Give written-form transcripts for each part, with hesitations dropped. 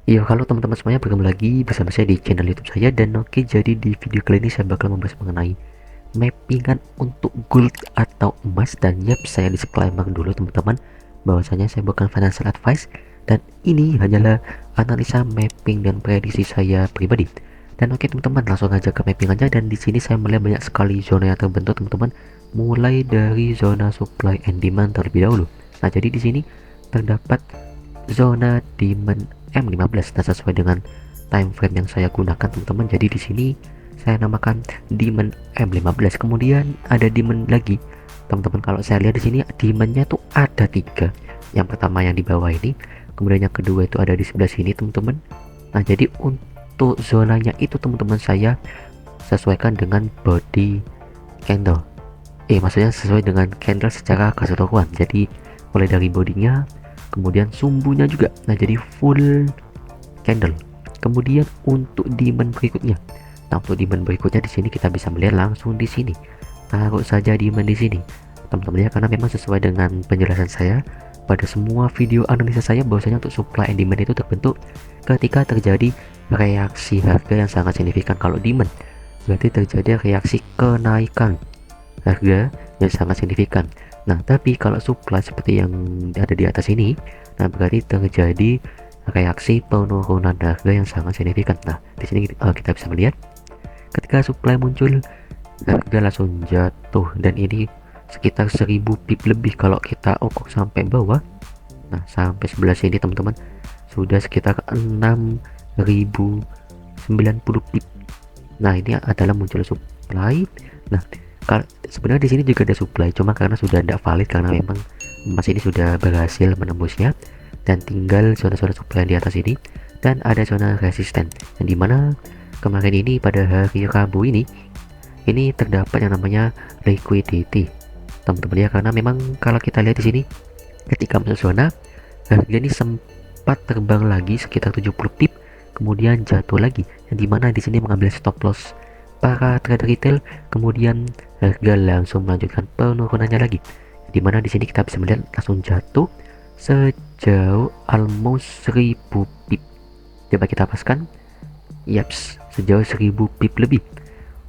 Yo, halo teman-teman semuanya, bertemu lagi bersama saya di channel YouTube saya. Dan oke, jadi di video kali ini saya bakal membahas mengenai mappingan untuk gold atau emas. Dan yap, saya disclaimer dulu teman-teman, bahwasanya saya bukan financial advice dan ini hanyalah analisa mapping dan prediksi saya pribadi. Dan oke teman-teman, langsung aja ke mapping aja. Dan di sini saya melihat banyak sekali zona yang terbentuk teman-teman, mulai dari zona supply and demand terlebih dahulu. Nah, jadi di sini terdapat zona demand M15. Nah, sesuai dengan time frame yang saya gunakan teman-teman, jadi di sini saya namakan demand M15. Kemudian ada demand lagi teman-teman. Kalau saya lihat di sini demandnya tuh ada tiga. Yang pertama yang di bawah ini, kemudian yang kedua itu ada di sebelah sini teman-teman. Nah, jadi untuk zonanya itu teman-teman, saya sesuaikan dengan body candle, maksudnya sesuai dengan candle secara keseluruhan. Jadi mulai dari bodinya, kemudian sumbunya juga. Nah, jadi full candle. Kemudian untuk demand berikutnya, nah untuk demand berikutnya di sini kita bisa melihat langsung di sini. Taruh saja demand di sini teman-teman ya, karena memang sesuai dengan penjelasan saya pada semua video analisa saya, bahwasanya untuk supply and demand itu terbentuk ketika terjadi reaksi harga yang sangat signifikan. Kalau demand berarti terjadi reaksi kenaikan harga yang sangat signifikan. Nah, tapi kalau supply seperti yang ada di atas ini, nah berarti terjadi reaksi penurunan harga yang sangat signifikan. Nah, di sini kita bisa melihat ketika supply muncul, harga langsung jatuh, dan ini sekitar 1000 pip lebih kalau kita ukur sampai bawah. Nah, sampai sebelah sini teman-teman sudah sekitar 6090 pip. Nah, ini adalah muncul supply. Nah, sebenarnya di sini juga ada supply, cuma karena sudah tidak valid karena memang emas ini sudah berhasil menembusnya, dan tinggal zona-zona supply di atas ini, dan ada zona resisten yang dimana kemarin ini pada hari Rabu ini terdapat yang namanya liquidity teman-teman ya, karena memang kalau kita lihat di sini ketika masuk zona, harga ini sempat terbang lagi sekitar 70 pip, kemudian jatuh lagi, yang dimana di sini mengambil stop loss para trader retail, kemudian harga langsung melanjutkan penurunannya lagi, dimana di sini kita bisa melihat langsung jatuh sejauh almost 1000 pip. Coba kita paskan, yaps, sejauh 1000 pip lebih.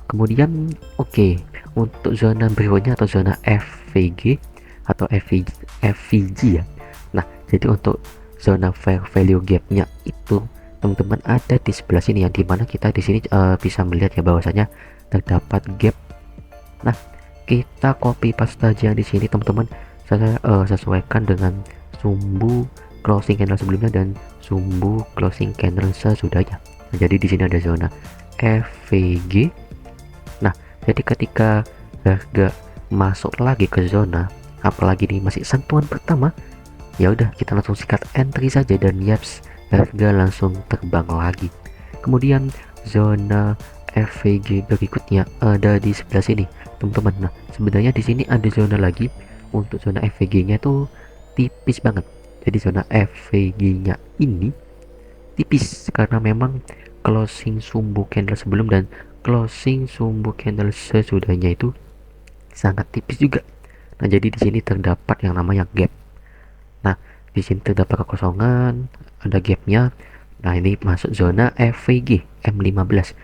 Kemudian untuk zona berikutnya atau zona FVG atau FVG ya. Nah, jadi untuk zona fair value gapnya itu teman-teman ada di sebelah sini, yang dimana kita di sini bisa melihat ya bahwasanya terdapat gap. Nah, kita copy paste aja di sini teman-teman. Saya sesuaikan dengan sumbu closing candle sebelumnya dan sumbu closing candle sesudahnya. Nah, jadi di sini ada zona FVG. Nah, jadi ketika harga masuk lagi ke zona, apalagi ini masih sentuhan pertama, ya udah kita langsung sikat entry saja, dan yaps, harga langsung terbang lagi. Kemudian zona FVG berikutnya ada di sebelah sini teman-teman. Nah, sebenarnya di sini ada zona lagi. Untuk zona FVG nya tuh tipis banget, jadi zona FVG nya ini tipis karena memang closing sumbu candle sebelum dan closing sumbu candle sesudahnya itu sangat tipis juga. Nah, jadi di sini terdapat yang namanya gap. Nah, di sini terdapat kekosongan, ada gapnya. Nah, ini masuk zona FVG M15.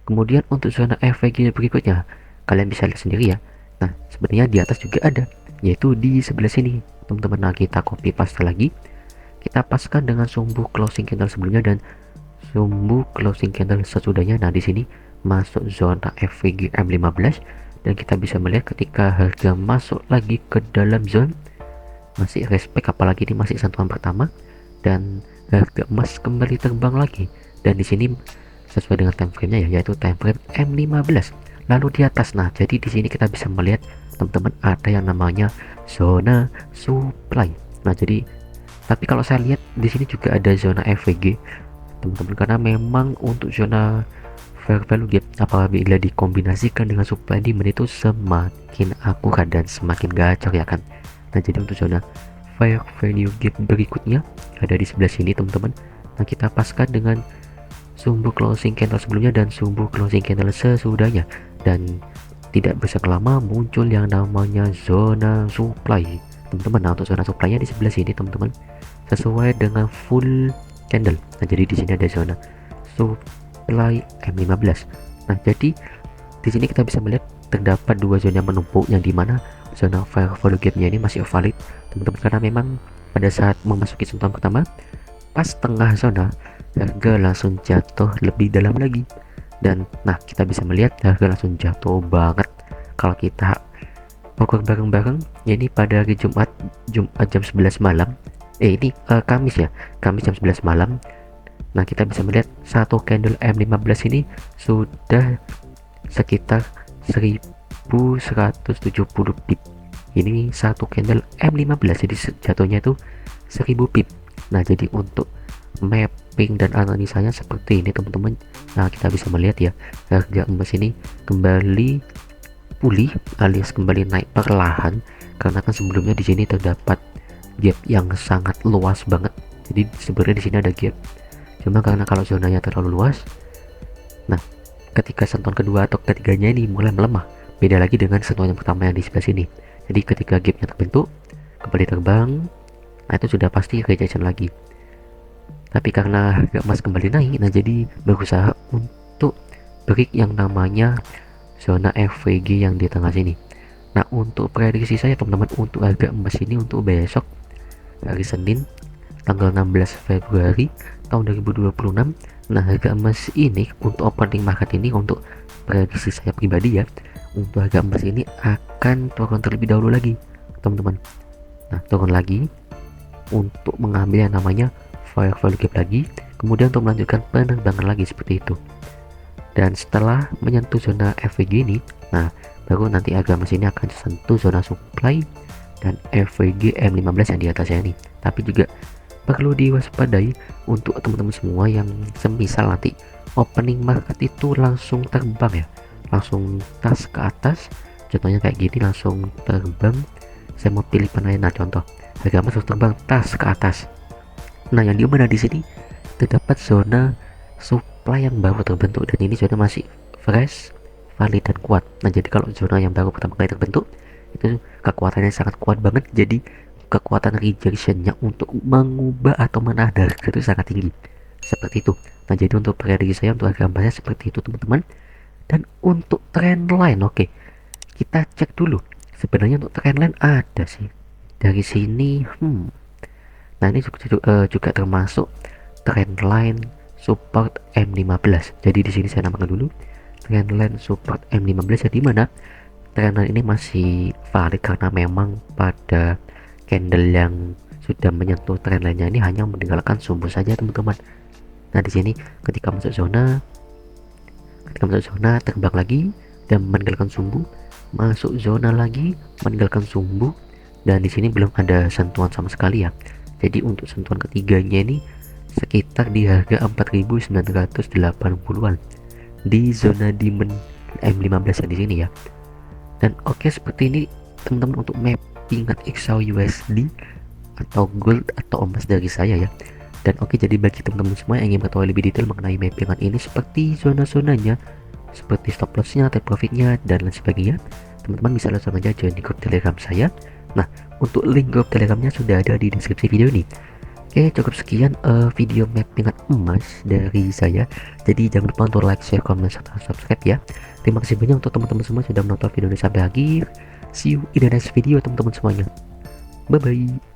Kemudian untuk zona FVG berikutnya, kalian bisa lihat sendiri ya. Nah, sebenarnya di atas juga ada, yaitu di sebelah sini teman-teman. Nah, kita copy paste lagi, kita paskan dengan sumbu closing candle sebelumnya dan sumbu closing candle sesudahnya. Nah, di sini masuk zona FVG M15, dan kita bisa melihat ketika harga masuk lagi ke dalam zone masih respect, apalagi ini masih sentuhan pertama, dan harga emas kembali terbang lagi, dan di sini sesuai dengan time frame-nya ya, yaitu time frame M15 lalu di atas. Nah, jadi di sini kita bisa melihat teman-teman ada yang namanya zona supply. Nah, jadi tapi kalau saya lihat di sini juga ada zona FVG teman-teman, karena memang untuk zona fair value gap apabila dikombinasikan dengan supply demand itu semakin akurat dan semakin gacor ya kan. Nah, jadi untuk zona fair value gap berikutnya ada di sebelah sini teman-teman. Nah, kita paskan dengan sumbu closing candle sebelumnya dan sumbu closing candle sesudahnya, dan tidak berselang lama muncul yang namanya zona supply teman-teman. Nah, untuk zona supply nya di sebelah sini teman-teman, sesuai dengan full candle. Nah jadi di sini ada zona supply M15. Nah jadi di sini kita bisa melihat terdapat dua zona menumpuk, yang dimana zona fair value gapnya ini masih valid teman-teman, karena memang pada saat memasuki sentuhan pertama pas tengah zona harga langsung jatuh lebih dalam lagi. Dan nah kita bisa melihat harga langsung jatuh banget kalau kita pokok bareng-bareng ya, ini pada hari Jumat jam 11 malam, ini Kamis ya, Kamis jam 11 malam. Nah kita bisa melihat satu candle M15 ini sudah sekitar 1170 pip. Ini satu candle M15, jadi jatuhnya itu 1000 pip. Nah jadi untuk mapping dan analisanya seperti ini teman-teman. Nah kita bisa melihat ya, harga emas ini kembali pulih alias kembali naik perlahan, karena kan sebelumnya di sini terdapat gap yang sangat luas banget. Jadi sebenarnya di sini ada gap, cuma karena kalau zonanya terlalu luas, nah ketika sentuhan kedua atau ketiganya ini mulai melemah, beda lagi dengan sentuhan yang pertama yang di sebelah sini. Jadi ketika gapnya terbentuk kembali terbang, nah itu sudah pasti rejection lagi. Tapi karena harga emas kembali naik, nah jadi berusaha untuk break yang namanya zona FVG yang di tengah sini. Nah untuk prediksi saya teman-teman untuk harga emas ini untuk besok hari Senin tanggal 16 Februari tahun 2026, nah harga emas ini untuk opening market ini, untuk prediksi saya pribadi ya, untuk harga emas ini akan turun terlebih dahulu lagi teman-teman. Nah turun lagi untuk mengambil yang namanya fair value gap lagi, kemudian untuk melanjutkan penerbangan lagi seperti itu. Dan setelah menyentuh zona FVG ini, nah baru nanti harga emas ini akan sentuh zona supply dan FVG M15 yang di atasnya ini. Tapi juga perlu diwaspadai untuk teman-teman semua yang semisal nanti opening market itu langsung terbang ya, langsung tas ke atas, contohnya kayak gini langsung terbang. Saya mau pilih penanya, nah contoh harga emas langsung terbang tas ke atas. Nah yang dimana di sini terdapat zona supply yang baru terbentuk, dan ini zona masih fresh, valid dan kuat. Nah jadi kalau zona yang baru pertama kali terbentuk itu kekuatannya sangat kuat banget, jadi kekuatan rejectionnya untuk mengubah atau menahan harga itu sangat tinggi seperti itu. Nah jadi untuk prediksi saya untuk harga emasnya seperti itu teman-teman. Dan untuk trendline, oke, kita cek dulu sebenarnya untuk trendline ada sih dari sini. Nah ini juga termasuk trendline support M15. Jadi di sini saya namakan dulu trendline support M15, jadi mana trendline ini masih valid karena memang pada candle yang sudah menyentuh trendline-nya ini hanya meninggalkan sumbu saja teman-teman. Nah di sini ketika masuk zona terbang lagi dan meninggalkan sumbu, masuk zona lagi meninggalkan sumbu, dan di sini belum ada sentuhan sama sekali ya. Jadi untuk sentuhan ketiganya ini sekitar di harga 4980-an di zona demand M15 di sini ya. Dan oke, seperti ini teman-teman untuk mapping XAU USD atau gold atau emas dari saya ya. Dan oke, jadi bagi teman-teman semua yang ingin mengetahui lebih detail mengenai mappingan ini seperti zona-zonanya, seperti stop lossnya, take profitnya dan lain sebagainya, teman-teman bisa langsung aja join di grup telegram saya. Nah untuk link grup telegramnya sudah ada di deskripsi video ini. Oke, cukup sekian video mappingan emas dari saya. Jadi jangan lupa untuk like, share, comment, serta subscribe ya. Terima kasih banyak untuk teman-teman semua sudah menonton video ini sampai akhir. See you in the next video teman-teman semuanya. Bye bye.